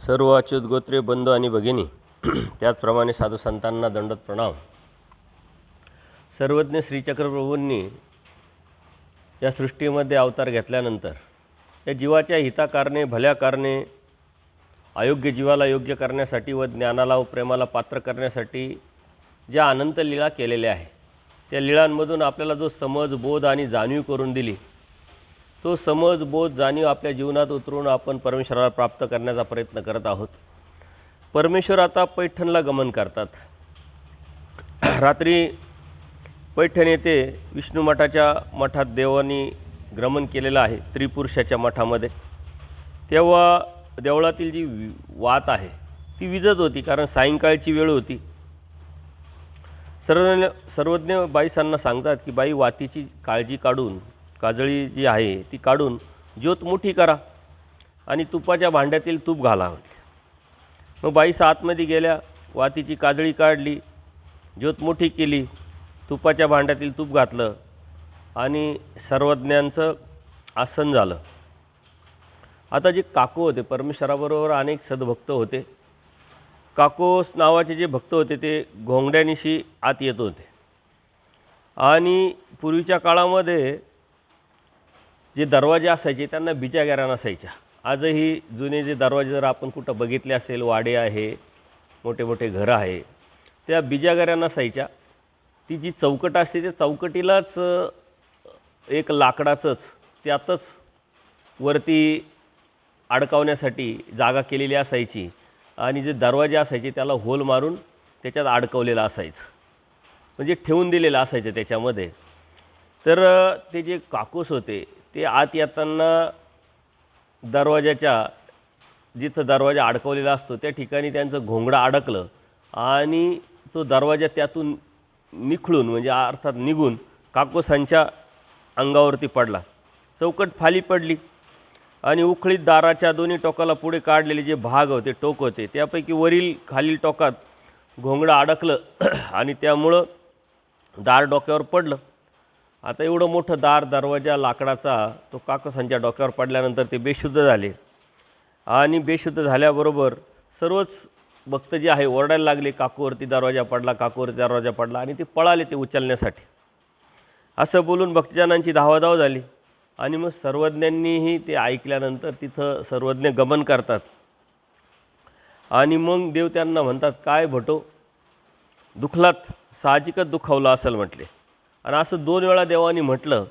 सर्व अच्युत गोत्रे बंधू आणि भगिनी, त्याचप्रमाणे साधू संतांना दंडवत प्रणाम. सर्वज्ञ श्रीचक्रप्रभूंनी या सृष्टीमध्ये अवतार घेतल्यानंतर या जीवाच्या हिताकारणे, भल्या कारणे, अयोग्य जीवाला योग्य करण्यासाठी व ज्ञानाला व प्रेमाला पात्र करण्यासाठी ज्या अनंत लीला केलेल्या आहे, त्या लीळांमधून आपल्याला जो समज, बोध आणि जाणीव करून दिली, तो समज, बोध, जाणीव आपल्या जीवनात उतरून आपण परमेश्वराला प्राप्त करण्याचा प्रयत्न करत आहोत. परमेश्वर आता पैठणला गमन करतात. रात्री पैठण येथे विष्णू मठात देवानी गमन केलेलं आहे, त्रिपुरुषाच्या मठामध्ये. तेव्हा देवळातील जी वात आहे ती विजत होती, कारण सायंकाळची वेळ होती. सर्वज्ञ बाईसांना सांगतात की बाई, वातीची काळजी काढून, काजळी जी आहे ती काढून ज्योत मोठी करा आणि तुपाच्या भांड्यातील तूप घाला. मग बाईस आतमध्ये गेल्या, वातीची काजळी काढली, ज्योत मोठी केली, तुपाच्या भांड्यातील तूप घातलं आणि सर्वज्ञांचं आसन झालं. आता जे काको होते, परमेश्वराबरोबर अनेक सद्भक्त होते. काकोस नावाचे जे भक्त होते ते घोंगड्यानिशी आत येत होते. आणि पूर्वीच्या काळामध्ये जे दरवाजे असायचे त्यांना बिजागऱ्या नसायच्या. आजही जुने जे दरवाजे जर आपण कुठं बघितले असेल, वाडे आहे, मोठे मोठे घरं आहे, त्या बिजागऱ्या नसायच्या. ती जी चौकट असते त्या चौकटीलाच एक लाकडाचंच, त्यातच वरती अडकवण्यासाठी जागा केलेली असायची आणि जे दरवाजे असायचे त्याला होल मारून त्याच्यात अडकवलेलं असायचं, म्हणजे ठेवून दिलेलं असायचं त्याच्यामध्ये. तर ते जे काकूस होते ते आत येताना दरवाजाच्या, जिथं दरवाजा अडकवलेला असतो त्या ठिकाणी त्यांचं घोंगडं अडकलं आणि तो दरवाजा त्यातून निखळून, म्हणजे अर्थात निघून, काकोसांच्या अंगावरती पडला. चौकट खाली पडली आणि उखळीत दाराच्या दोन्ही टोकाला पुढे काढलेले जे भाग होते, टोक होते, त्यापैकी वरील खालील टोकात घोंगडं अडकलं आणि त्यामुळं दार डोक्यावर पडलं. आता एवढं मोठं दार, दरवाजा लाकडाचा, तो काकोसांच्या डोक्यावर पडल्यानंतर ते बेशुद्ध झाले. आणि बेशुद्ध झाल्याबरोबर सर्वच भक्त जे आहे ओरडायला लागले, काकूवरती दरवाजा पडला, काकूवरती दरवाजा पडला, आणि ते पळाले ते उचलण्यासाठी. असं बोलून भक्तजनांची धावाधाव झाली. आणि मग सर्वज्ञांनीही ते ऐकल्यानंतर तिथं सर्वज्ञ गमन करतात. आणि मग देव त्यांना म्हणतात, काय भटो, दुखलात, साहजिकच दुखावलं असेल म्हटले. आणि असं 2 वेळा देवानी म्हटलं.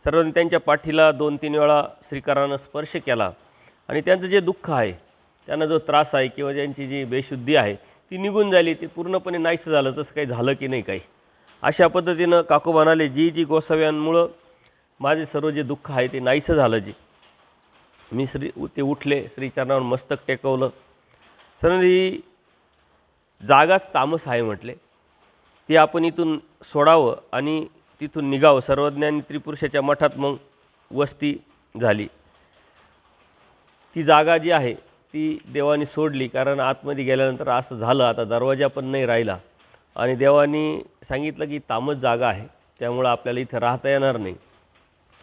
सर्वज्ञ त्यांच्या पाठीला 2-3 वेळा श्रीकारानं स्पर्श केला आणि त्यांचं जे दुःख आहे, त्यांना जो त्रास आहे किंवा त्यांची जी बेशुद्धी आहे ती निघून झाली. ते पूर्णपणे नाहीसं झालं. तसं काही झालं की नाही काही. अशा पद्धतीनं काकू म्हणाले, जी गोसाव्यांमुळं माझे सर्व जे दुःख आहे ते नाहीसं झालं. मी ते उठले, श्रीचरणावर मस्तक टेकवलं. ही जागाच तामस आहे म्हटले, ती आपण इथून सोडावं आणि तिथून निघावं. सर्वज्ञांनी त्रिपुरुषाच्या मठात मग वस्ती झाली. ती जागा जी आहे ती देवानी सोडली, कारण आतमध्ये गेल्यानंतर असं झालं, आता दरवाजा पण नाही राहिला. आणि देवानी सांगितलं की तामस जागा आहे, त्यामुळं आपल्याला इथं राहता येणार नाही.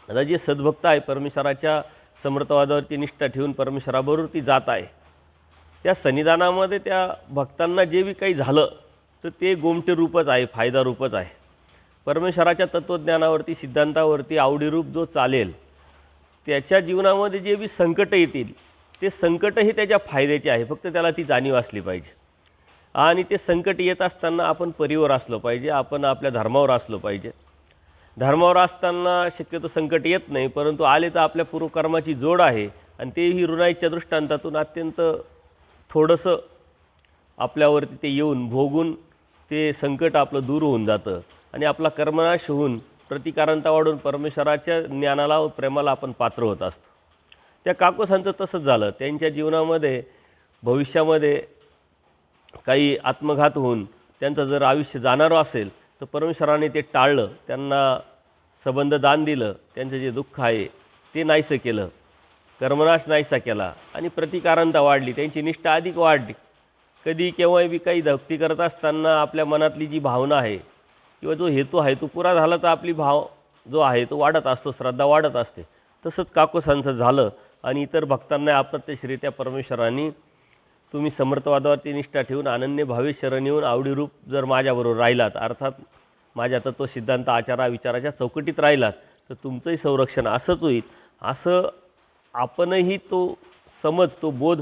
आता जे सद्भक्त आहे, परमेश्वराच्या समर्थवादावरती निष्ठा ठेवून परमेश्वराबरोबर ती जात आहे, त्या सन्निधानामध्ये त्या भक्तांना जे बी काही झालं तर ते गोमटे रूपच आहे, फायदा रूपच आहे. परमेश्वराच्या तत्त्वज्ञानावरती, सिद्धांतावरती आवडीरूप जो चालेल, त्याच्या जीवनामध्ये जे बी संकट येतील ते संकटही त्याच्या फायद्याचे आहे. फक्त त्याला ती जाणीव असली पाहिजे. आणि ते संकट येत असताना आपण परीवर असलो पाहिजे, आपण आपल्या धर्मावर असलो पाहिजे. धर्मावर असताना शक्यतो संकट येत नाही, परंतु आले तर आपल्या पूर्वकर्माची जोड आहे आणि तेही ऋणाईच्या दृष्टांतातून अत्यंत थोडंसं आपल्यावरती ते येऊन भोगून ते संकट आपलं दूर होऊन जातं आणि आपला कर्मनाश होऊन प्रतिकारांता वाढून परमेश्वराच्या ज्ञानाला व प्रेमाला आपण पात्र होत असतो. त्या काकोसांचं तसंच झालं. त्यांच्या जीवनामध्ये भविष्यामध्ये काही आत्मघात होऊन त्यांचं जर आयुष्य जाणारं असेल तर परमेश्वराने ते टाळलं, त्यांना संबंध दान दिलं, त्यांचं जे दुःख आहे ते नाहीसं केलं, कर्मनाश नाहीसा केला आणि प्रतिकारांता वाढली, त्यांची निष्ठा अधिक वाढली. कधी केव्हाही बी काही भक्ती करत असताना आपल्या मनातली जी भावना आहे किंवा जो हेतू आहे तो पुरा झाला तर आपली भाव जो आहे तो वाढत असतो, श्रद्धा वाढत असते. तसंच काकोसांचं झालं आणि इतर भक्तांना अप्रत्यक्षरित्या परमेश्वरांनी तुम्ही समर्थवादावरती निष्ठा ठेवून अनन्य भावे शरण येऊन आवडीरूप जर माझ्याबरोबर राहिलात, अर्थात माझ्या तत्व सिद्धांत आचारा विचाराच्या चौकटीत राहिलात, तर तुमचंही संरक्षण असंच होईल. असं आपणही तो समज, तो बोध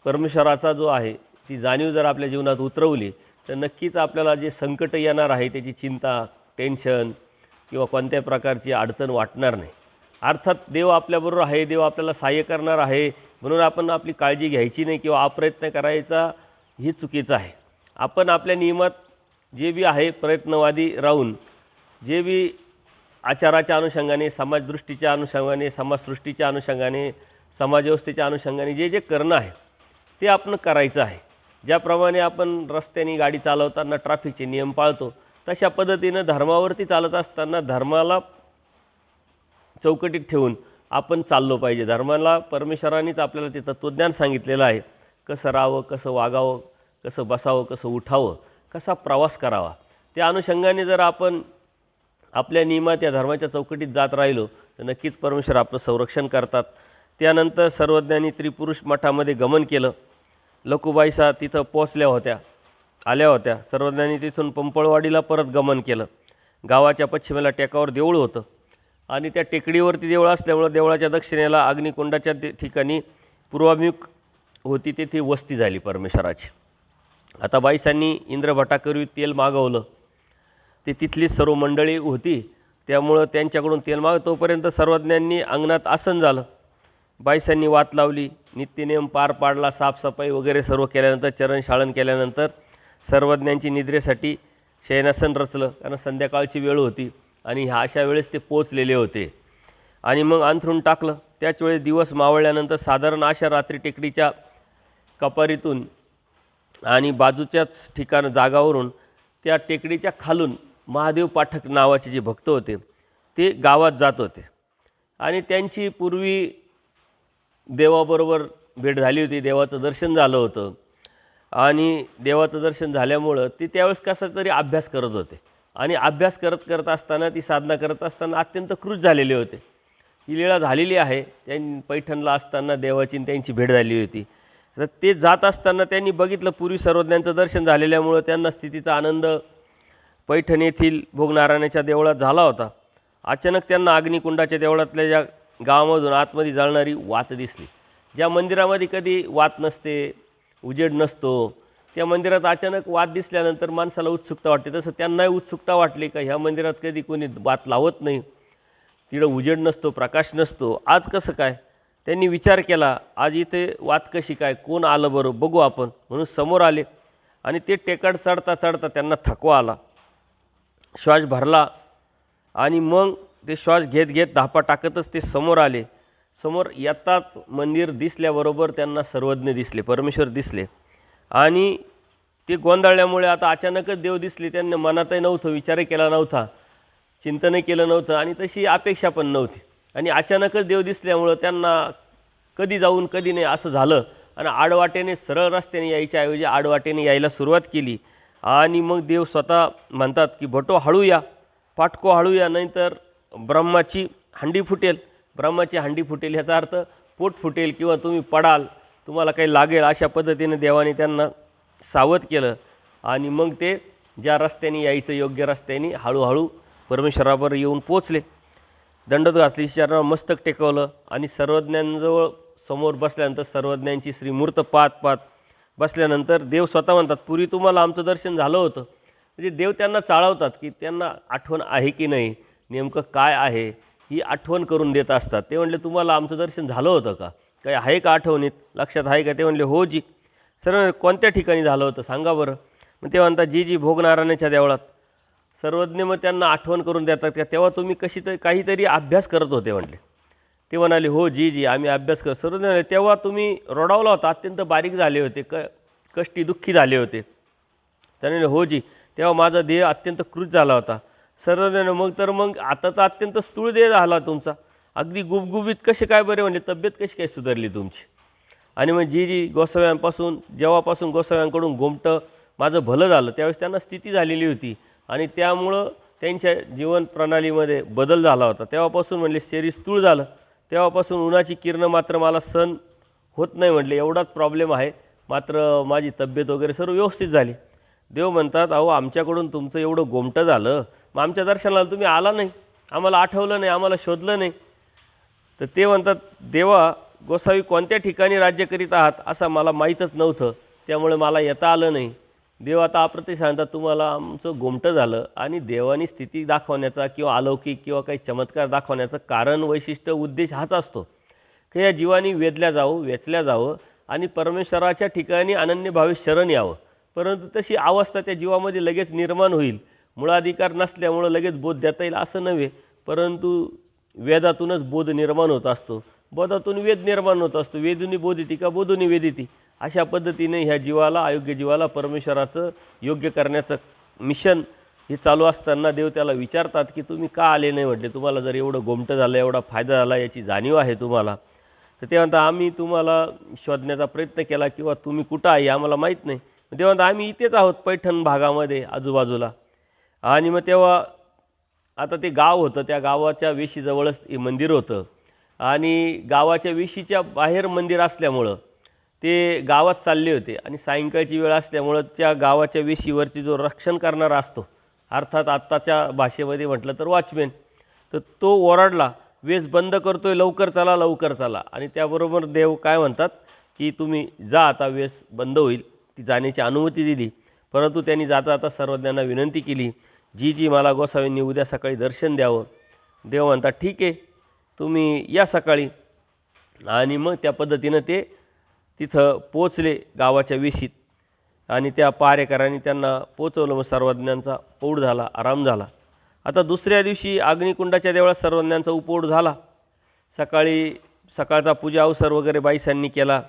परमेश्वराचा जो आहे, ती जाणीव जर आपल्या जीवनात उतरवली, तर नक्कीच आपल्याला जे संकट येणार आहे त्याची चिंता, टेन्शन किंवा कोणत्याही प्रकारची अडचण वाटणार नाही. अर्थात देव आपल्याबरोबर आहे, देव आपल्याला सहाय्य करणार आहे, म्हणून आपण आपली काळजी घ्यायची नाही किंवा अप्रयत्न करायचा, ही चुकीचं आहे. आपण आपल्या नियमात जे बी आहे प्रयत्नवादी राहून, जे बी आचाराच्या अनुषंगाने, समाजदृष्टीच्या अनुषंगाने, समाजसृष्टीच्या अनुषंगाने, समाजव्यवस्थेच्या अनुषंगाने जे जे करणं आहे ते आपण करायचं आहे. ज्याप्रमाणे आपण रस्त्याने गाडी चालवताना ट्रॅफिकचे नियम पाळतो, तशा पद्धतीनं धर्मावरती चालत असताना धर्माला चौकटीत ठेवून आपण चाललो पाहिजे. धर्माला परमेश्वरानेच आपल्याला ते तत्त्वज्ञान सांगितलेलं आहे, कसं राहावं, कसं वागावं, कसं बसावं, कसं उठावं, कसा प्रवास करावा. त्या अनुषंगाने जर आपण आपल्या नियमात या धर्माच्या चौकटीत जात राहिलो, तर नक्कीच परमेश्वर आपलं संरक्षण करतात. त्यानंतर सर्वज्ञांनी त्रिपुरुष मठामध्ये गमन केलं. लकुबाईसा तिथं पोचल्या आल्या होत्या. सर्वज्ञांनी तिथून पंपळवाडीला परत गमन केलं. गावाच्या पश्चिमेला टेकावर देऊळ होतं आणि त्या टेकडीवरती देऊळ असल्यामुळं देवळाच्या दक्षिणेला अग्निकुंडाच्या ठिकाणी पूर्वाभिमुख होती, तेथे वस्ती झाली परमेश्वराची. आता बाईसांनी इंद्रभटाकरवी तेल मागवलं. ते तिथलीच सर्व मंडळी होती, त्यामुळं त्यांच्याकडून तेल तोपर्यंत सर्वज्ञांनी अंगणात आसन झालं. बाईसांनी वात लावली, नित्यनियम पार पाडला, साफसफाई वगैरे सर्व केल्यानंतर, चरणशाळन केल्यानंतर सर्वज्ञांची निद्रेसाठी शयनासन रचलं, कारण संध्याकाळची वेळ होती आणि ह्या अशा वेळेस ते पोचलेले होते. आणि मग अंथरूण टाकलं. त्याच वेळेस दिवस मावळल्यानंतर साधारण अशा रात्री टेकडीच्या कपारीतून आणि बाजूच्याच जागावरून त्या टेकडीच्या खालून महादेव पाठक नावाचे जे भक्त होते ते गावात जात होते आणि त्यांची पूर्वी देवाबरोबर भेट झाली होती, देवाचं दर्शन झालं होतं आणि देवाचं दर्शन झाल्यामुळं ते त्यावेळेस कसा तरी अभ्यास करत होते आणि अभ्यास करत असताना, ती साधना करत असताना अत्यंत कृश झालेले होते. ही लीळा झालेली आहे. त्यांनी पैठणला असताना देवाची त्यांची भेट झाली होती. तर ते जात असताना त्यांनी बघितलं, पूर्वी सर्वज्ञांचं दर्शन झालेल्यामुळं त्यांना स्थितीचा आनंद पैठण येथील भोगनारायणाच्या देवळात झाला होता. अचानक त्यांना अग्निकुंडाच्या देवळातल्या ज्या गावामधून आतमध्ये जळणारी वात दिसली. ज्या मंदिरामध्ये कधी वात नसते, उजेड नसतो, त्या मंदिरात अचानक वात दिसल्यानंतर माणसाला उत्सुकता वाटते. तसं त्यांनाही उत्सुकता वाटली का ह्या मंदिरात कधी कोणी वात लावत नाही, तिकडं उजेड नसतो, प्रकाश नसतो, आज कसं काय? त्यांनी विचार केला, आज इथे वात कशी काय, कोण आलं बरं, बघू आपण, म्हणून समोर आले आणि ते टेकड चढता चढता त्यांना थकवा आला. श्वास भरला आणि मग ते श्वास घेत घेत धापा टाकतच ते समोर आले. समोर येताच मंदिर दिसल्याबरोबर त्यांना सर्वज्ञ दिसले, परमेश्वर दिसले आणि ते गोंधळल्यामुळे आता अचानकच देव दिसले. त्यांनी मनातही नव्हतं, विचारही केला नव्हता, चिंतनही केलं नव्हतं आणि तशी अपेक्षा पण नव्हती आणि अचानकच देव दिसल्यामुळं त्यांना कधी जाऊन कधी नाही असं झालं आणि आडवाटेने, सरळ रस्त्याने यायच्याऐवजी आडवाटेने यायला सुरुवात केली. आणि मग देव स्वतः म्हणतात की भटो हळू या, पाटको हळू या, नाहीतर ब्रह्माची हंडी फुटेल. ब्रह्माची हंडी फुटेल ह्याचा अर्थ पोट फुटेल किंवा तुम्ही पडाल, तुम्हाला काही लागेल, अशा पद्धतीने देवाने त्यांना सावध केलं. आणि मग ते ज्या रस्त्याने यायचं योग्य रस्त्याने हळूहळू परमेश्वरावर येऊन पोचले. दंडोत घातली, चरणावर मस्तक टेकवलं आणि सर्वज्ञांजवळ समोर बसल्यानंतर सर्वज्ञांची श्रीमूर्त पाहत बसल्यानंतर देव स्वतः म्हणतात, पूर्वी तुम्हाला आमचं दर्शन झालं होतं. म्हणजे देव त्यांना चाळवतात की त्यांना आठवण आहे की नाही, नेमकं काय आहे ही आठवण करून देत असतात. ते म्हणले, तुम्हाला आमचं दर्शन झालं होतं का, काही आहे का आठवणीत, लक्षात आहे का? ते म्हणले, हो जी. सर कोणत्या ठिकाणी झालं होतं सांगा बरं. मग ते म्हणतात, जी भोगनारायणाच्या देवळात. सर्वज्ञ मग त्यांना आठवण करून देतात का तेव्हा तुम्ही काहीतरी अभ्यास करत होते म्हणले. ते म्हणाले, हो जी आम्ही अभ्यास करत. सर्वज्ञ म्हणाले, तेव्हा तुम्ही रोडावला होता, अत्यंत बारीक झाले होते, कष्टी दुःखी झाले होते. त्याने हो जी, तेव्हा माझा देह अत्यंत कृश झाला होता. सर्वज्ञ मग आता तर अत्यंत स्थूळ देह झाला तुमचा, अगदी गुबगुबीत कसे काय बरे म्हणजे, तब्येत कशी काय सुधारली तुमची? आणि मग जी गोसाव्यांपासून, जेव्हापासून गोसाव्यांकडून गोमटं माझं भलं झालं, त्यावेळेस त्यांना स्थिती झालेली होती आणि त्यामुळं त्यांच्या जीवन प्रणालीमध्ये बदल झाला होता. तेव्हापासून म्हणले शरीर स्थूळ झालं, तेव्हापासून उन्हाची किरणं मात्र मला सहन होत नाही म्हटले, एवढाच प्रॉब्लेम आहे. मात्र माझी तब्येत वगैरे सर्व व्यवस्थित झाली. देव म्हणतात, अहो आमच्याकडून तुमचं एवढं गोमटं झालं, मग आमच्या दर्शनाला तुम्ही आला नाही, आम्हाला आठवलं नाही, आम्हाला शोधलं नाही. तर ते म्हणतात, देवा गोसावी कोणत्या ठिकाणी राज्य करीत आहात असं मला माहीतच नव्हतं, त्यामुळे मला येता आलं नाही. देव आता अप्रति सांगतात, तुम्हाला आमचं गोमटं झालं. आणि देवानी स्थिती दाखवण्याचा किंवा अलौकिक किंवा काही चमत्कार दाखवण्याचं कारण, वैशिष्ट्य, उद्देश हाच असतो की या जीवानी वेधल्या जावं, वेचल्या जावं आणि परमेश्वराच्या ठिकाणी अनन्यभावे शरण यावं. परंतु तशी अवस्था त्या जीवामध्ये लगेच निर्माण होईल, मूळाधिकार नसल्यामुळं लगेच बोध देता येईल असं नव्हे, परंतु वेदातूनच बोध निर्माण होत असतो, बोधातून वेद निर्माण होत असतो, वेदुनी बोधिती का बोधुनी वेदिती. अशा पद्धतीने ह्या जीवाला, अयोग्य जीवाला परमेश्वराचं योग्य करण्याचं मिशन हे चालू असताना देव त्याला विचारतात की तुम्ही का आले नाही. म्हटले, तुम्हाला जर एवढं गोमटं झालं, एवढा फायदा झाला, याची जाणीव आहे तुम्हाला, तर ते म्हणतात आम्ही तुम्हाला शोधण्याचा प्रयत्न केला किंवा तुम्ही कुठं आहे आम्हाला माहीत नाही. देव म्हणतात आम्ही इथेच आहोत, पैठण भागामध्ये आजूबाजूला. आणि मग तेव्हा आता ते गाव होतं, त्या गावाच्या वेशीजवळच हे मंदिर होतं आणि गावाच्या वेशीच्या बाहेर मंदिर असल्यामुळं ते गावात चालले होते आणि सायंकाळची वेळ असल्यामुळं त्या गावाच्या वेशीवरती जो रक्षण करणारा असतो, अर्थात आत्ताच्या भाषेमध्ये म्हटलं तर वॉचमॅन, तर तो ओरडला, वेस बंद करतोय, लवकर चला, लवकर चला. आणि त्याबरोबर देव काय म्हणतात की तुम्ही जा, आता वेस बंद होईल. ती जाण्याची अनुमती दिली. परंतु त्यांनी जाता जाता सर्वज्ञांना विनंती केली, जी मला गोसावींनी उद्या सकाळी दर्शन द्यावं. देव म्हणतात ठीक आहे, तुम्ही या सकाळी. आणि मग त्या पद्धतीनं ते तिथं पोचले गावाच्या वेशीत आणि त्या पहारेकरांनी त्यांना पोचवलं. मग सर्वज्ञांचा पौढ झाला, आराम झाला. आता दुसऱ्या दिवशी अग्निकुंडाच्या देवळात सर्वज्ञांचा उपौढ झाला. सकाळचा पूजा अवसर वगैरे बाईसांनी केला.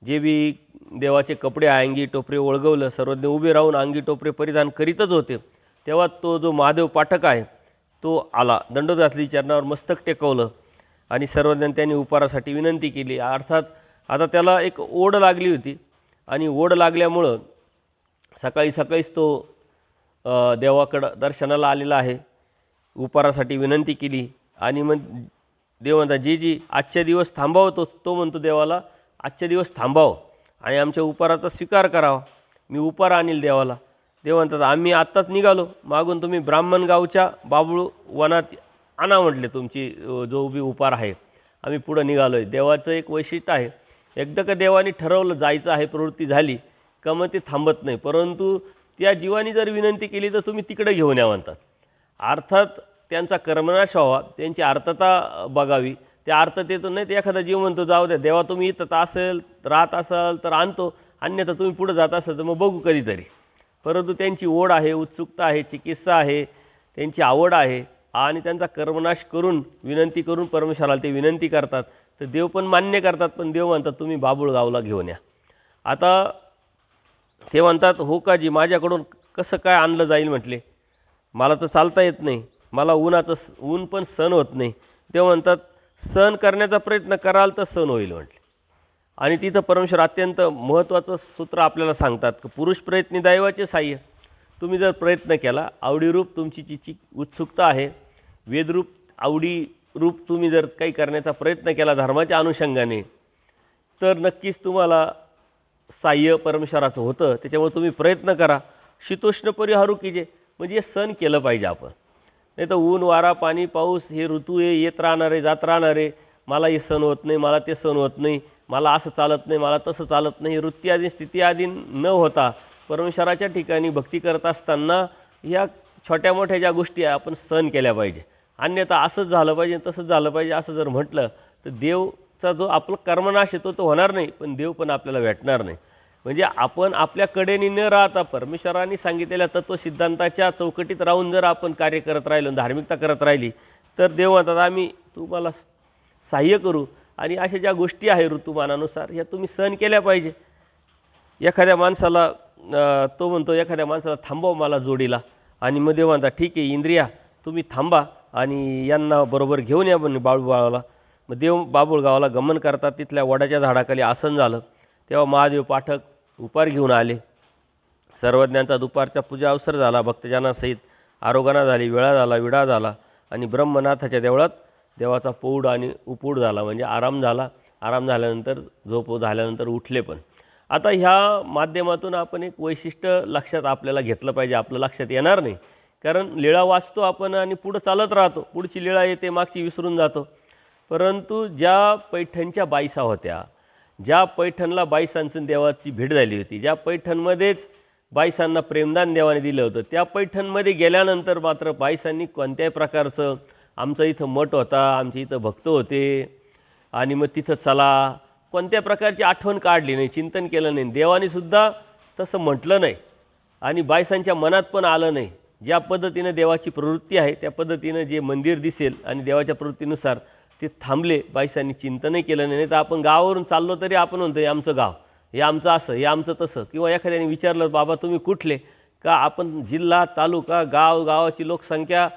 जे बी देवाचे कपडे, अंगी टोपरे ओळगवलं. सर्वज्ञ उभे राहून अंगी टोपरे परिधान करीतच होते, तेव्हा तो जो महादेव पाठक आहे तो आला, दंडोत घातली, चरणावर मस्तक टेकवलं आणि सर्वज्ञांनी त्यांनी उपारासाठी विनंती केली. अर्थात आता त्याला एक ओढ लागली होती आणि ओढ लागल्यामुळं सकाळी सकाळीच तो देवाकडं दर्शनाला आलेला आहे. उपारासाठी विनंती केली आणि मग देव म्हणतात, जी आजच्या दिवस थांबावं. तो म्हणतो देवाला, आजच्या दिवस थांबावं आणि आमच्या उपाराचा स्वीकार करावा, मी उपार आणील देवाला. देव म्हणतात, आम्ही आत्ताच निघालो, मागून तुम्ही ब्राह्मण गावच्या बाबळू वनात आणा म्हटले तुमची जो बी उपार आहे. आम्ही पुढं निघालो आहे. देवाचं एक वैशिष्ट्य आहे, एकदा का देवाने ठरवलं जायचं आहे, प्रवृत्ती झाली का मग ते थांबत नाही. परंतु त्या जीवानी जर विनंती केली तर तुम्ही तिकडे घेऊन या म्हणतात. अर्थात त्यांचा कर्मनाश व्हावा, त्यांची आर्तता बघावी. त्या आर्ततेतून नाही, ते एखादा जीव म्हणतो जाऊ द्या देवा, तुम्ही इथं असेल राहत असाल तर आणतो, अन्यथा तुम्ही पुढं जात असाल तर मग बघू कधीतरी. परंतु त्यांची ओढ आहे, उत्सुकता आहे, चिकित्सा आहे, त्यांची आवड आहे आणि त्यांचा कर्मनाश करून विनंती करून परमेश्वराला ते विनंती करतात, तर देव पण मान्य करतात. पण देव म्हणतात तुम्ही बाबुळगावला घेऊन या. आता ते म्हणतात, हो का जी, माझ्याकडून कसं काय आणलं जाईल म्हटले, मला तर चालता येत नाही, मला ऊन पण सहन होत नाही. ते म्हणतात सहन करण्याचा प्रयत्न कराल तर सहन होईल म्हटले. आणि तिथं परमेश्वर अत्यंत महत्त्वाचं सूत्र आपल्याला सांगतात की पुरुष प्रयत्नी दैवाचे साह्य. तुम्ही जर प्रयत्न केला, आवडीरूप तुमची जी उत्सुकता आहे, वेदरूप आवडीरूप तुम्ही जर काही करण्याचा प्रयत्न केला धर्माच्या अनुषंगाने, तर नक्कीच तुम्हाला साह्य परमेश्वराचं होतं. त्याच्यामुळे तुम्ही प्रयत्न करा. शीतोष्ण परिहारू कीजे, म्हणजे हे सण केलं पाहिजे आपण. नाही तर ऊन, वारा, पाणी, पाऊस हे ऋतू हे येत राहणारे, जात राहणारे. मला हे सण होत नाही, मला ते सण होत नाही, मला असं चालत नाही, मला तसं चालत नाही. वृत्ती आदी स्थिती आदी न होता परमेश्वराच्या ठिकाणी भक्ती करत असताना ह्या छोट्या मोठ्या ज्या गोष्टी आहे आपण सहन केल्या पाहिजे. अन्यथा असंच झालं पाहिजे, तसंच झालं पाहिजे असं जर म्हटलं तर देवचा जो आपला कर्मनाश येतो तो होणार नाही, पण देव पण आपल्याला भेटणार नाही. म्हणजे आपण आपल्या कडेने न राहता परमेश्वरांनी सांगितलेल्या तत्वसिद्धांताच्या चौकटीत राहून जर आपण कार्य करत राहिलो, धार्मिकता करत राहिली, तर देव म्हणतात आम्ही तुम्हाला सहाय्य करू. आणि अशा ज्या गोष्टी आहे ऋतुमानानुसार ह्या तुम्ही सहन केल्या पाहिजे. एखाद्या माणसाला तो म्हणतो एखाद्या माणसाला थांबव मला जोडीला, आणि मग देव म्हणतात ठीक आहे इंद्रिया तुम्ही थांबा आणि यांना बरोबर घेऊन या म्हणे बाळूबाळाला. मग देव बाबुळगावाला गमन करतात. तिथल्या वडाच्या झाडाखाली आसन झालं. तेव्हा महादेव पाठक उपार घेऊन आले. सर्वज्ञांचा दुपारच्या पूजा अवसर झाला. भक्तजनासहित आरोगणा झाली, वेळा झाला, विडा झाला आणि ब्रह्मनाथाच्या देवळात देवाचा पौढ आणि उपौढ झाला, म्हणजे आराम झाला. आराम झाल्यानंतर झोप झाल्यानंतर उठले पण. आता ह्या माध्यमातून आपण एक वैशिष्ट्य लक्षात आपल्याला घेतलं पाहिजे, आपलं लक्षात येणार नाही, कारण लीळा वाचतो आपण आणि पुढं चालत राहतो, पुढची लीळा येते मागची विसरून जातो. परंतु ज्या पैठणच्या बाईसा होत्या, ज्या पैठणला बाईसांचं देवाची भेट झाली होती, ज्या पैठणमध्येच बाईसांना प्रेमदान देवाने दिलं होतं, त्या पैठणमध्ये गेल्यानंतर मात्र बाईसांनी कोणत्याही प्रकारचं आमचं इथं मठ होता, आमच्या इथं भक्त होते आणि मग तिथं चला, कोणत्या प्रकारची आठवण काढली नाही, चिंतन केलं नाही. देवानेसुद्धा तसं म्हटलं नाही आणि बाईसांच्या मनात पण आलं नाही. ज्या पद्धतीनं देवाची प्रवृत्ती आहे त्या पद्धतीनं जे मंदिर दिसेल आणि देवाच्या प्रवृत्तीनुसार ते थांबले, बाईसांनी चिंतनही केलं नाही. तर आपण गावावरून चाललो तरी आपण म्हणतो हे आमचं गाव, हे आमचं असं, हे आमचं तसं, किंवा एखाद्याने विचारलं बाबा तुम्ही कुठले, का आपण जिल्हा, तालुका, गाव, गावाची लोकसंख्या,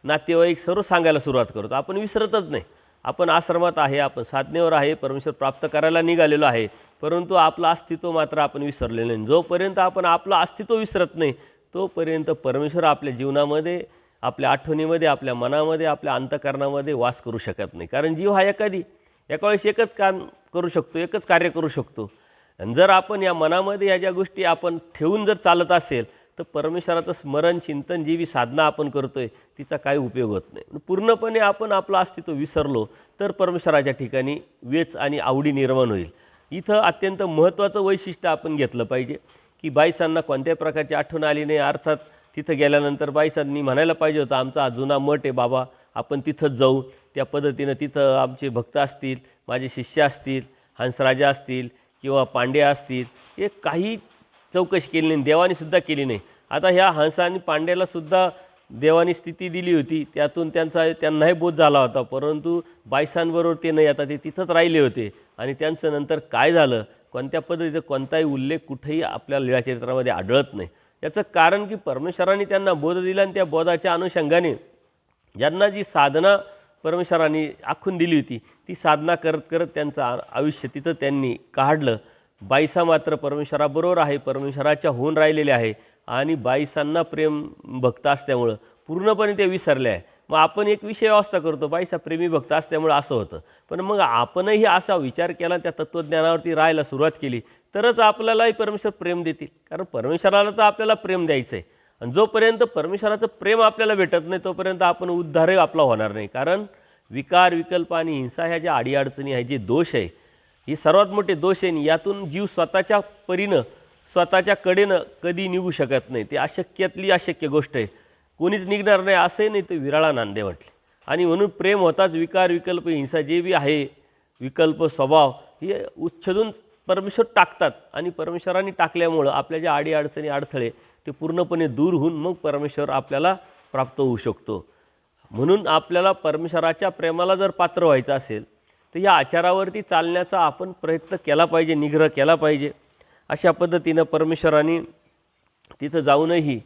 नातेवाईक सर्व सांगायला सुरुवात करतो. आपण विसरतच नाही. आपण आश्रमात आहे, आपण साधनेवर आहे, परमेश्वर प्राप्त करायला निघालेलो आहे, परंतु आपलं अस्तित्व मात्र आपण विसरलेलं नाही. जोपर्यंत आपण आपलं अस्तित्व विसरत नाही तोपर्यंत परमेश्वर आपल्या जीवनामध्ये, आपल्या आठवणीमध्ये, आपल्या मनामध्ये, आपल्या अंतःकरणामध्ये वास करू शकत नाही. कारण जीव हा एका वेळेस एकच काम करू शकतो, एकच कार्य करू शकतो. आणि जर आपण या मनामध्ये या ज्या गोष्टी आपण ठेवून जर चालत असेल तर परमेश्वराचं स्मरण, चिंतन, जी बी साधना आपण करतो आहे तिचा काही उपयोग होत नाही. पूर्णपणे आपण आपलं अस्तित्व विसरलो तर परमेश्वराच्या ठिकाणी वेच आणि आवडी निर्माण होईल. इथं अत्यंत महत्त्वाचं वैशिष्ट्य आपण घेतलं पाहिजे की बाईसांना कोणत्याही प्रकारची आठवण आली नाही. अर्थात तिथं गेल्यानंतर बाईसांनी म्हणायला पाहिजे होतं आमचा हा जुना मठ आहे बाबा, आपण तिथंच जाऊ. त्या पद्धतीनं तिथं आमचे भक्त असतील, माझे शिष्य असतील, हंसराजा असतील किंवा पांड्या असतील, हे काही चौकशी केली नाही, देवानीसुद्धा केली नाही. आता ह्या हंस आणि पांड्यालासुद्धा देवानी स्थिती दिली होती, त्यातून त्यांनाही बोध झाला होता, परंतु बाईसांबरोबर ते नाही, आता ते तिथंच राहिले होते. आणि त्यांचं नंतर काय झालं, कोणत्या पद्धतीचा कोणताही उल्लेख कुठेही आपल्या लीळाचरित्रामध्ये आढळत नाही. याचं कारण की परमेश्वराने त्यांना बोध दिला आणि त्या बोधाच्या अनुषंगाने ज्यांना जी साधना परमेश्वराने आखून दिली होती ती साधना करत करत त्यांचं आयुष्य तिथं त्यांनी काढलं. बाईसा मात्र परमेश्वराबरोबर आहे, परमेश्वराच्या होऊन राहिलेले आहे आणि बाईसांना प्रेम भक्त असल्यामुळं पूर्णपणे ते विसरले आहे. मग आपण एक विषय व्यवस्था करतो, बाईसा प्रेमी भक्त असल्यामुळं असं होतं, पण मग आपणही असा विचार केला, त्या तत्त्वज्ञानावरती राहायला सुरुवात केली तरच आपल्यालाही परमेश्वर प्रेम देतील. कारण परमेश्वराला तर आपल्याला प्रेम द्यायचं आहे आणि जोपर्यंत परमेश्वराचं प्रेम आपल्याला भेटत नाही तोपर्यंत आपण उद्धारही आपला होणार नाही. कारण विकार, विकल्प आणि हिंसा ह्या ज्या अडीअडचणी आहे, जे दोष आहे, ही सर्वात मोठे दोष आहे. यातून जीव स्वतःच्या परीनं, स्वतःच्या कडेनं कधी निघू शकत नाही. ते अशक्यातली अशक्य गोष्ट आहे, कोणीच निघणार नाही असंही नाही, ते विराळा नांदे म्हटले. आणि म्हणून प्रेम होताच विकार, विकल्प, हिंसा जे बी आहे, विकल्प, स्वभाव हे उच्छेदून परमेश्वर टाकतात आणि परमेश्वराने टाकल्यामुळं आपल्या ज्या अडीअडचणी, अडथळे ते पूर्णपणे दूर होऊन मग परमेश्वर आपल्याला प्राप्त होऊ शकतो. म्हणून आपल्याला परमेश्वराच्या प्रेमाला जर पात्र व्हायचं असेल तर या आचारावरती चालण्याचा आपण प्रयत्न केला पाहिजे, निग्रह केला पाहिजे. अशा पद्धतीनं परमेश्वराने तिथं जाऊनही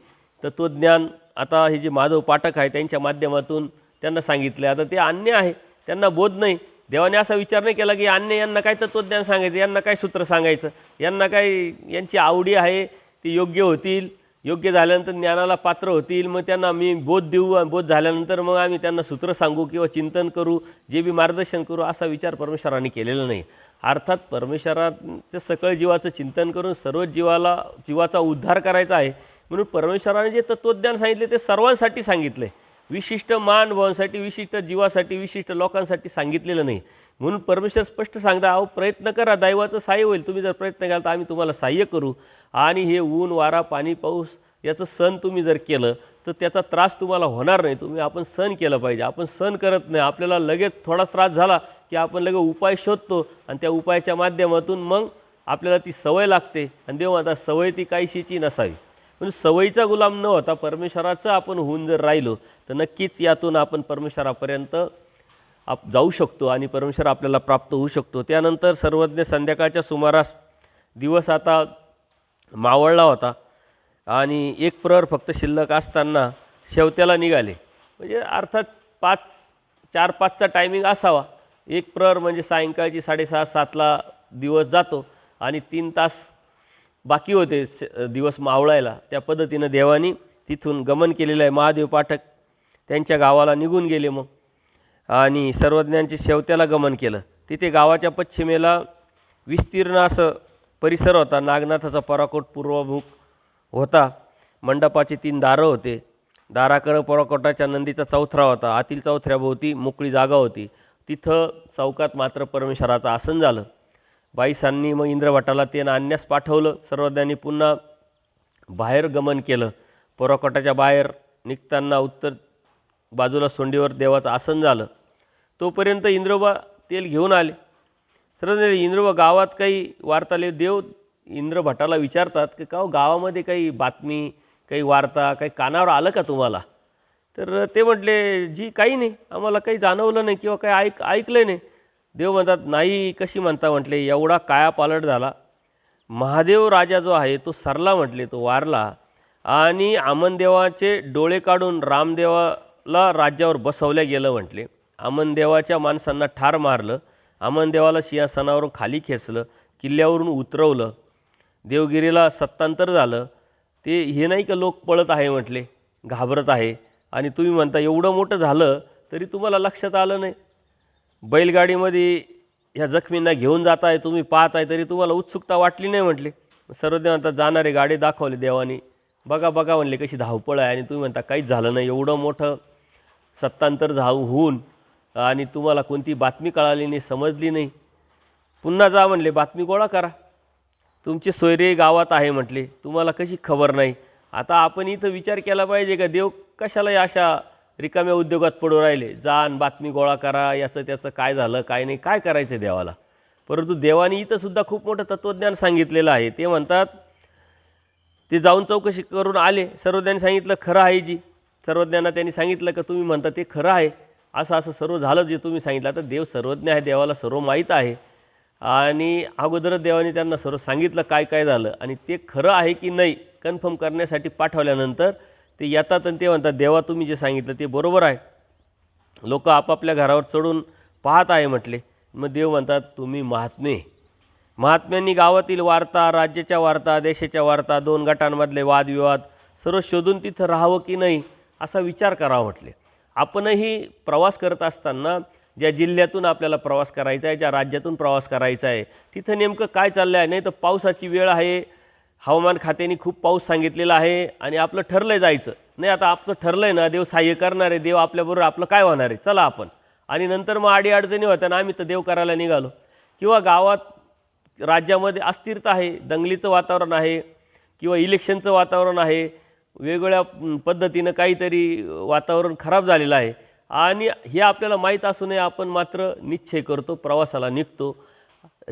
तत्त्वज्ञान, आता हे जे माधव पाठक आहे त्यांच्या माध्यमातून त्यांना सांगितलं. आता ते अन्य आहे, त्यांना बोध नाही. देवाने असा विचार नाही केला की अन्य यांना काय तत्त्वज्ञान सांगायचं, यांना काय सूत्र सांगायचं, यांना काय यांची आवडी आहे ती योग्य होतील, योग्य झाल्यानंतर ज्ञानाला पात्र होतील, मग त्यांना मी बोध देऊ आणि बोध झाल्यानंतर मग आम्ही त्यांना सूत्र सांगू किंवा चिंतन करू, जे बी मार्गदर्शन करू, असा विचार परमेश्वराने केलेला नाही. अर्थात परमेश्वराचं सकळ जीवाचं चिंतन करून सर्व जीवाचा उद्धार करायचा आहे. म्हणून परमेश्वराने जे तत्त्वज्ञान सांगितले ते सर्वांसाठी सांगितले, विशिष्ट मानवांसाठी, विशिष्ट जीवासाठी, विशिष्ट लोकांसाठी सांगितलेलं नाही. म्हणून परमेश्वर स्पष्ट सांगता, अहो प्रयत्न करा, दैवाचं सहाय्य होईल, तुम्ही जर प्रयत्न केला तर आम्ही तुम्हाला सहाय्य करू. आणि हे ऊन, वारा, पाणी, पाऊस याचं सहन तुम्ही जर केलं तर त्याचा त्रास तुम्हाला होणार नाही. आपण सहन केलं पाहिजे. आपण सहन करत नाही, आपल्याला लगेच थोडा त्रास झाला की आपण लगेच उपाय शोधतो आणि त्या उपायाच्या माध्यमातून मग आपल्याला ती सवय लागते. आणि देव आता सवय ती काहीशीची नसावी. म्हणून सवयीचा गुलाम न होता परमेश्वराचं आपण होऊन जर राहिलो तर नक्कीच यातून आपण परमेश्वरापर्यंत जाऊ शकतो आणि परमेश्वर आपल्याला प्राप्त होऊ शकतो. त्यानंतर सर्वज्ञ संध्याकाळच्या सुमारास दिवस आता मावळला होता आणि एक प्रहर फक्त शिल्लक असताना शेवत्याला निघाले. म्हणजे अर्थात 4-5चा टायमिंग असावा. एक प्रहर म्हणजे सायंकाळची 6:30-7ला दिवस जातो आणि 3 तास बाकी होते दिवस मावळायला. त्या पद्धतीनं देवानी तिथून गमन केलेलं आहे. महादेव पाठक त्यांच्या गावाला निघून गेले मग आणि सर्वज्ञांची शेवत्याला गमन केलं. तिथे गावाच्या पश्चिमेला विस्तीर्ण असं परिसर होता. नागनाथाचा पराकोट पूर्वमुख होता. मंडपाचे 3 दारं होते. दाराकडं पराकोटाच्या नंदीचा चौथरा होता. आतील चौथऱ्याभोवती मोकळी जागा होती. तिथं चौकात मात्र परमेश्वराचं आसन झालं. बाईसांनी मग इंद्रभटाला ते आणण्यास पाठवलं. सर्वज्ञांनी पुन्हा बाहेर गमन केलं. पराकोटाच्या बाहेर निघताना उत्तर बाजूला सोंडीवर देवाचं आसन झालं. तोपर्यंत इंद्रोबा तेल घेऊन आले. सर्वज्ञ इंद्रोबा गावात काही वार्ताले. देव इंद्रभटाला विचारतात की का गावामध्ये काही बातमी, काही वार्ता, काही कानावर आलं का तुम्हाला? तर ते म्हटले, जी काही नाही, आम्हाला काही जाणवलं नाही किंवा काही ऐकलं नाही. देव म्हणतात, नाही कशी म्हणता? म्हटले, एवढा कायापालट झाला. महादेव राजा जो आहे तो सरला म्हटले, तो वारला आणि आमनदेवाचे डोळे काढून रामदेवाला राज्यावर बसवल्या गेलं म्हटले. आमनदेवाच्या माणसांना ठार मारलं. आमनदेवाला सिंहासनावरून खाली खेचलं, किल्ल्यावरून उतरवलं. देवगिरीला सत्तांतर झालं. ते हे नाही का लोक पळत आहे म्हटले, घाबरत आहे. आणि तुम्ही म्हणता एवढं मोठं झालं तरी तुम्हाला लक्षात आलं नाही. बैलगाडीमध्ये ह्या जखमींना घेऊन जात आहे, तुम्ही पाहत आहे, तरी तुम्हाला उत्सुकता वाटली नाही म्हटले. सर्वज्ञ म्हणतात, जाणारे गाडी दाखवले देवाने. बघा बघा म्हणले कशी धावपळ आहे. आणि तुम्ही म्हणता काहीच झालं नाही. एवढं मोठं सत्तांतर होऊन आणि तुम्हाला कोणती बातमी कळाली नाही, समजली नाही. पुन्हा जा म्हणले, बातमी गोळा करा. तुमचे सोयरे गावात आहे म्हटले, तुम्हाला कशी खबर नाही? आता आपण इथं विचार केला पाहिजे का देव कशाला या अशा रिकाम्या उद्योगात पडू राहिले? जाण बातमी गोळा करा, याचं त्याचं काय झालं काय नाही, काय करायचं देवाला? परंतु देवाने इथंसुद्धा खूप मोठं तत्त्वज्ञान सांगितलेलं आहे. ते म्हणतात, ते जाऊन चौकशी करून आले. सर्वज्ञांनी सांगितलं खरं आहे जी. सर्वज्ञांना त्यांनी सांगितलं का तुम्ही म्हणता ते खरं आहे, असं असं सर्व झालं जे तुम्ही सांगितलं. आता देव सर्वज्ञ आहे, देवाला सर्व माहीत आहे. आणि अगोदरच देवाने त्यांना सर्व सांगितलं काय काय झालं. आणि ते खरं आहे की नाही कन्फर्म करण्यासाठी पाठवल्यानंतर ते येतात आणि ते म्हणतात, देवा तुम्ही जे सांगितलं ते बरोबर आहे. लोक आपापल्या घरावर चढून पाहत आहे म्हटले. मग देव म्हणतात, तुम्ही महात्म्यांनी गावातील वार्ता, राज्याच्या वार्ता, देशाच्या वार्ता, 2 गटांमधले वादविवाद सर्व शोधून तिथं राहावं की नाही असा विचार करावा म्हटले. आपणही प्रवास करत असताना ज्या जिल्ह्यातून आपल्याला प्रवास करायचा आहे, ज्या राज्यातून प्रवास करायचा आहे, तिथं नेमकं काय चाललं आहे. नाही तर पावसाची वेळ आहे, हवामान खात्याने खूप पाऊस सांगितलेला आहे आणि आपलं ठरलं आहे जायचं. नाही आता आपलं ठरलं आहे ना, देव सहाय्य करणार आहे, देव आपल्याबरोबर, आपलं काय होणार आहे, चला आपण. आणि नंतर मग अडीअडचणी होत्या ना, आम्ही तर देव करायला निघालो. किंवा गावात राज्यामध्ये अस्थिरता आहे, दंगलीचं वातावरण आहे किंवा इलेक्शनचं वातावरण आहे, वेगवेगळ्या पद्धतीनं काहीतरी वातावरण खराब झालेलं आहे. आणि हे आपल्याला माहीत असूनही आपण मात्र निश्चय करतो, प्रवासाला निघतो.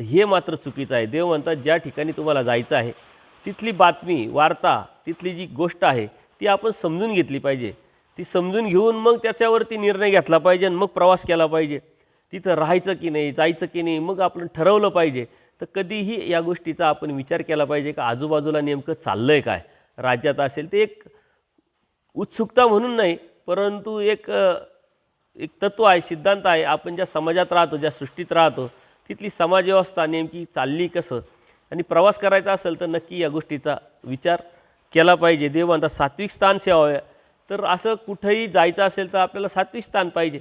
हे मात्र चुकीचं आहे. देव म्हणतात, ज्या ठिकाणी तुम्हाला जायचं आहे तिथली बातमी, वार्ता, तिथली जी गोष्ट आहे ती आपण समजून घेतली पाहिजे. ती समजून घेऊन मग त्याच्यावरती निर्णय घेतला पाहिजे आणि मग प्रवास केला पाहिजे. तिथं राहायचं की नाही, जायचं की नाही, मग आपण ठरवलं पाहिजे. तर कधीही या गोष्टीचा आपण विचार केला पाहिजे का आजूबाजूला नेमकं चाललं आहे काय. राज्यात असेल ते एक उत्सुकता म्हणून नाही, परंतु एक तत्त्व आहे, सिद्धांत आहे. आपण ज्या समाजात राहतो, ज्या सृष्टीत राहतो, तिथली समाजव्यवस्था नेमकी चालली कसं. आणि प्रवास करायचा असेल तर नक्की या गोष्टीचा विचार केला पाहिजे. देव म्हणतात सात्विक स्थान सेवावे. तर असं कुठंही जायचं असेल तर आपल्याला सात्विक स्थान पाहिजे,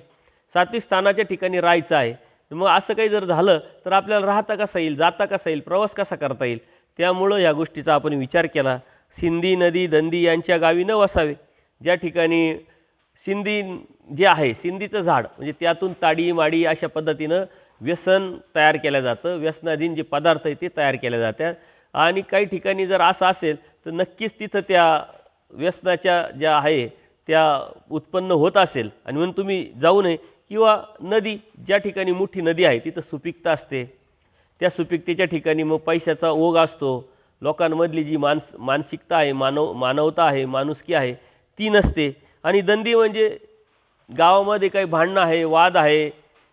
सात्विक स्थानाच्या ठिकाणी राहायचं आहे. मग असं काही जर झालं तर आपल्याला राहता कसा येईल, जाता कसा येईल, प्रवास कसा करता येईल. त्यामुळं या गोष्टीचा आपण विचार केला. सिंधी नदी दंदी यांच्या गावी न वसावे. ज्या ठिकाणी सिंधी जे आहे, सिंधीचं झाड म्हणजे त्यातून ताडी माडी अशा पद्धतीनं व्यसन तयार केलं जातं, व्यसनाधीन जे पदार्थ आहे ते तयार केले जातात. आणि काही ठिकाणी जर असं असेल तर नक्कीच तिथं त्या व्यसनाच्या ज्या आहे त्या उत्पन्न होत असेल आणि म्हणून तुम्ही जाऊ नये. किंवा नदी, ज्या ठिकाणी मोठी नदी आहे तिथं सुपीकता असते, त्या सुपीकतेच्या ठिकाणी मग पैशाचा ओघ असतो. लोकांमधली जी मानसिकता आहे, मानवता आहे, माणुसकी आहे ती नसते. आणि दंदी म्हणजे गावामध्ये काही भांडणं आहे, वाद आहे,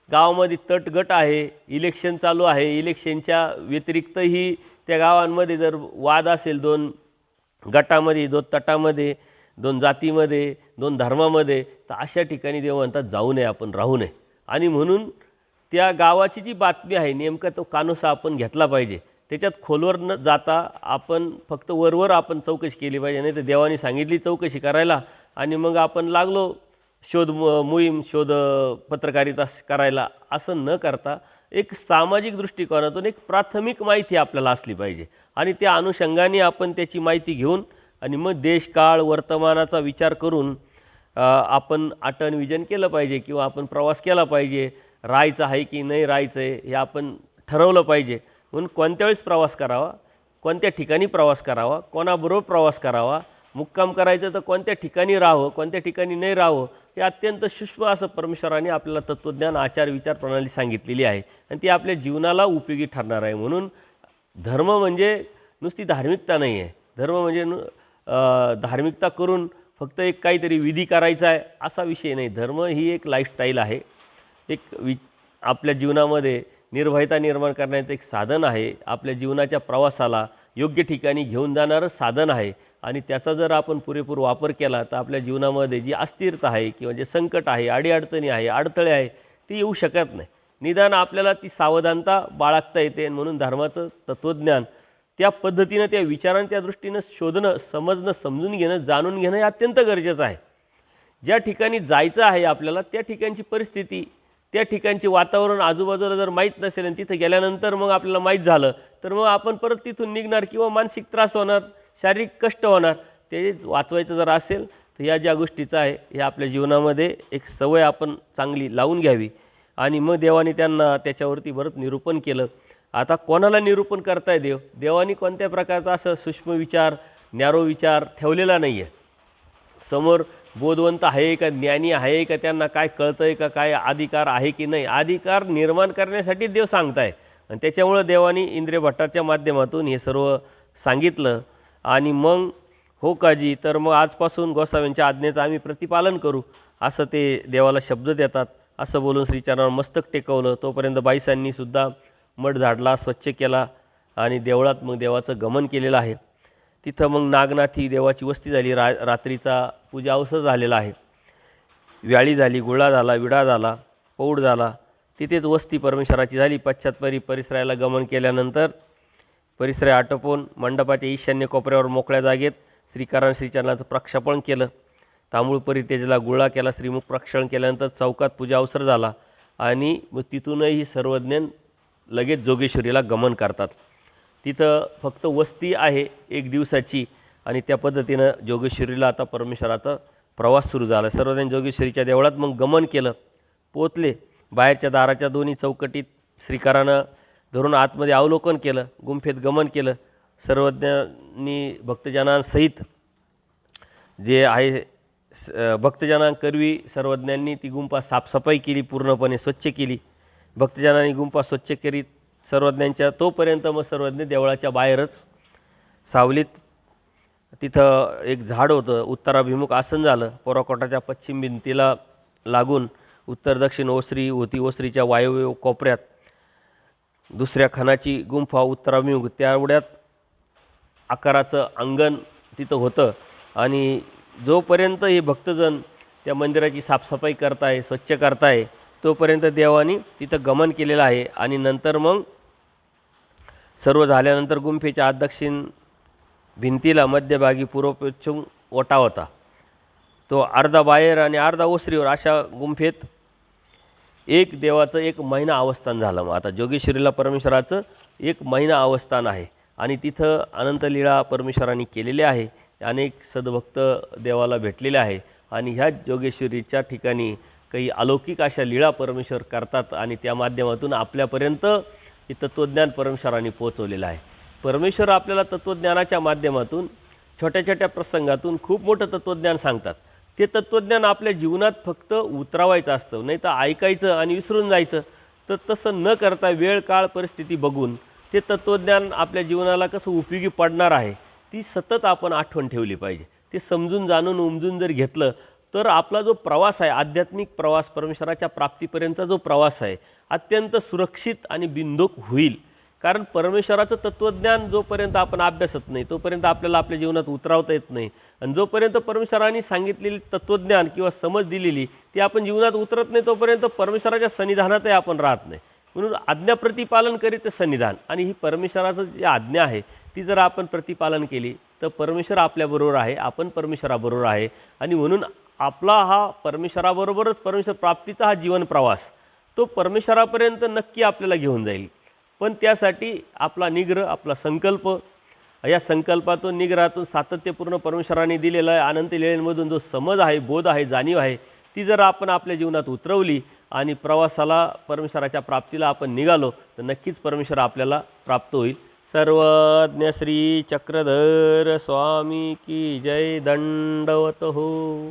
गावामध्ये तटगट आहे, इलेक्शन चालू आहे, इलेक्शनच्या व्यतिरिक्तही त्या गावांमध्ये जर वाद असेल 2 गटामध्ये, 2 तटामध्ये, 2 जातीमध्ये, 2 धर्मामध्ये, तर अशा ठिकाणी देव म्हणतात जाऊ नये, आपण राहू नये. आणि म्हणून त्या गावाची जी बातमी आहे नेमका तो कानोसा आपण घेतला पाहिजे. त्याच्यात खोलवर न जाता आपण फक्त वरवर आपण चौकशी केली पाहिजे. नाही तर देवाने सांगितली चौकशी करायला आणि मग आपण लागलो शोध मोहीम, शोध पत्रकारिता करायला. असं न करता एक सामाजिक दृष्टिकोनातून एक प्राथमिक माहिती आपल्याला असली पाहिजे आणि त्या अनुषंगाने आपण त्याची माहिती घेऊन आणि मग देश काळ वर्तमानाचा विचार करून आपण आटन विजन केलं पाहिजे किंवा आपण प्रवास केला पाहिजे. राहायचं आहे की नाही राहायचं आहे हे आपण ठरवलं पाहिजे. म्हणून कोणत्या वेळेस प्रवास करावा, कोणत्या ठिकाणी प्रवास करावा, कोणाबरोबर प्रवास करावा, मुक्काम करायचं तर कोणत्या ठिकाणी राहावं, कोणत्या ठिकाणी नाही राहावं, हे अत्यंत सूक्ष्म असं परमेश्वराने आपल्याला तत्त्वज्ञान आचार विचार प्रणाली सांगितलेली आहे आणि ती आपल्या जीवनाला उपयोगी ठरणार आहे. म्हणून धर्म म्हणजे नुसती धार्मिकता नाही आहे. धर्म म्हणजे धार्मिकता करून फक्त एक काहीतरी विधी करायचा आहे असा विषय नाही. धर्म ही एक लाईफस्टाईल आहे, एक आपल्या जीवनामध्ये निर्भयता निर्माण करण्याचं एक साधन आहे, आपल्या जीवनाच्या प्रवासाला योग्य ठिकाणी घेऊन जाणारं साधन आहे आणि त्याचा जर आपण पुरेपूर वापर केला तर आपल्या जीवनामध्ये जी अस्थिरता आहे किंवा जे संकट आहे, अडीअडचणी आहे, अडथळे आहे ती येऊ शकत नाही. निदान आपल्याला ती सावधानता बाळगता येते. म्हणून धर्माचं तत्त्वज्ञान त्या पद्धतीनं त्या विचारांच्या त्या दृष्टीनं शोधणं, समजणं, समजून घेणं, जाणून घेणं हे अत्यंत गरजेचं आहे. ज्या ठिकाणी जायचं आहे आपल्याला त्या ठिकाणची परिस्थिती, त्या ठिकाणचे वातावरण आजूबाजूला जर माहीत नसेल आणि तिथं गेल्यानंतर मग आपल्याला माहीत झालं तर मग आपण परत तिथून निघणार किंवा मानसिक त्रास होणार, शारीरिक कष्ट होणार. ते वाचवायचं जर असेल तर या ज्या गोष्टीचं आहे हे आपल्या जीवनामध्ये एक सवय आपण चांगली लावून घ्यावी आणि मग देवाने त्यांना त्याच्यावरती बरंच निरूपण केलं. आता कोणाला निरूपण करताय देवाने कोणत्या प्रकारचा असं सूक्ष्म विचार, न्यारो विचार ठेवलेला नाही आहे. समोर बोधवंत आहे का, ज्ञानी आहे का, त्यांना काय कळतं आहे का, काय अधिकार आहे की नाही, अधिकार निर्माण करण्यासाठी देव सांगताय आणि त्याच्यामुळं देवाने इंद्रिय भट्टाच्या माध्यमातून हे सर्व सांगितलं. आणि मग हो काजी तर मग आजपासून गोसाव्यांच्या आज्ञेचं आम्ही प्रतिपालन करू असं ते देवाला शब्द देतात. असं बोलून श्रीचरणावर मस्तक टेकवलं. तोपर्यंत बाईसांनीसुद्धा मठ झाडला, स्वच्छ केला आणि देवळात मग देवाचं गमन केलेलं आहे. तिथं मग नागनाथी देवाची वस्ती झाली. रात्रीचा पूजा अवसर झालेला आहे. व्याळी झाली, गुळा झाला, विडा झाला, पौड झाला. तिथेच वस्ती परमेश्वराची झाली. पश्चातपरी परिसराला गमन केल्यानंतर परिसर आटोपून मंडपाच्या ईशान्य कोपऱ्यावर मोकळ्या जागेत श्रीकारण श्रीचरणाचं प्रक्षापन केलं. तांबूळ परितेजला गुळा केला. श्रीमुख प्रक्षालन केल्यानंतर चौकात पूजा अवसर झाला आणि मग तिथूनही सर्वज्ञ लगेच जोगेश्वरीला गमन करतात. तिथं फक्त वस्ती आहे एक दिवसाची आणि त्या पद्धतीनं जोगेश्वरीला आता परमेश्वराचा प्रवास सुरू झाला. सर्वजण जोगेश्वरीच्या देवळात मग गमन केलं. पोचले. बाहेरच्या दाराच्या दोन्ही चौकटीत श्रीकारानं धरून आतमध्ये अवलोकन केलं. गुंफेत गमन केलं. सर्वज्ञांनी भक्तजनांसहित जे आहे भक्तजनांकरवी सर्वज्ञांनी ती गुंफा साफसफाई केली, पूर्णपणे स्वच्छ केली. भक्तजनांनी गुंफा स्वच्छ करीत सर्वज्ञांच्या तोपर्यंत मग सर्वज्ञ देवळाच्या बाहेरच सावलीत तिथं एक झाड होतं. उत्तराभिमुख आसन झालं. पोराकोटाच्या पश्चिम भिंतीला लागून उत्तर दक्षिण ओसरी होती. ओसरीच्या वायव्य कोपऱ्यात दुसऱ्या खणाची गुंफा उत्तराभिमुख, त्यावढ्यात आकाराचं अंगण तिथं होतं. आणि जोपर्यंत हे भक्तजन त्या मंदिराची साफसफाई करताय, स्वच्छ करताय, तोपर्यंत देवानी तिथं गमन केलेलं आहे. आणि नंतर मग सर्व झाल्यानंतर गुंफेच्या आत दक्षिण भिंतीला मध्यभागी पूर्व-पश्चिम ओटा होता. तो अर्धा बाहेर आणि अर्धा ओसरीवर अशा गुंफेत एक देवाचं एक महिना अवस्थान झालं. मग आता जोगेश्वरीला परमेश्वराचं एक महिना अवस्थान आहे आणि तिथं अनंतलीळा परमेश्वरांनी केलेले आहे. अनेक सद्भक्त देवाला भेटलेले आहे आणि ह्या जोगेश्वरीच्या ठिकाणी काही अलौकिक अशा लीळा परमेश्वर करतात आणि त्या माध्यमातून आपल्यापर्यंत हे तत्त्वज्ञान परमेश्वरांनी पोचवलेलं आहे. परमेश्वर आपल्याला तत्त्वज्ञानाच्या माध्यमातून छोट्या छोट्या प्रसंगातून खूप मोठं तत्त्वज्ञान सांगतात. ते तत्त्वज्ञान आपल्या जीवनात फक्त उतरावायचं असतं, नाही तर ऐकायचं आणि विसरून जायचं. तर तसं न करता वेळ काळ परिस्थिती बघून ते तत्त्वज्ञान आपल्या जीवनाला कसं उपयोगी पडणार आहे ती सतत आपण आठवण ठेवली पाहिजे. ते समजून जाणून उमजून जर घेतलं तर आपला जो प्रवास आहे, आध्यात्मिक प्रवास, परमेश्वराच्या प्राप्तीपर्यंतचा जो प्रवास आहे, अत्यंत सुरक्षित आणि बिनधोक होईल. कारण परमेश्वराचं तत्त्वज्ञान जोपर्यंत आपण अभ्यासत नाही तोपर्यंत आपल्याला आपल्या जीवनात उतरवता येत नाही. आणि जोपर्यंत परमेश्वरांनी सांगितलेली तत्त्वज्ञान किंवा समज दिलेली ती आपण जीवनात उतरत नाही तोपर्यंत परमेश्वराच्या सन्निधानातही आपण राहत नाही. म्हणून आज्ञा प्रतिपालन करीत सन्निधान, आणि ही परमेश्वराचं जी आज्ञा आहे ती जर आपण प्रतिपालन केली तर परमेश्वर आपल्याबरोबर आहे, आपण परमेश्वराबरोबर आहे. आणि म्हणून आपला हा परमेश्वराबरोबरच परमेश्वर प्राप्तीचा हा जीवन प्रवास तो परमेश्वरापर्यंत नक्की आपल्याला घेऊन जाईल. पण त्यासाठी आपला निग्रह, आपला संकल्प, या संकल्पातून निग्रहातून सातत्यपूर्ण परमेश्वराने दिलेला आहे अनंत लीळेमधून जो समज आहे, बोध आहे, जाणीव आहे, ती जर आपण आपल्या जीवनात उतरवली आणि प्रवासाला, परमेश्वराच्या प्राप्तीला आपण निघालो तर नक्कीच परमेश्वर आपल्याला प्राप्त होईल. सर्वज्ञ श्री चक्रधर स्वामी की जय. दंडवत हो.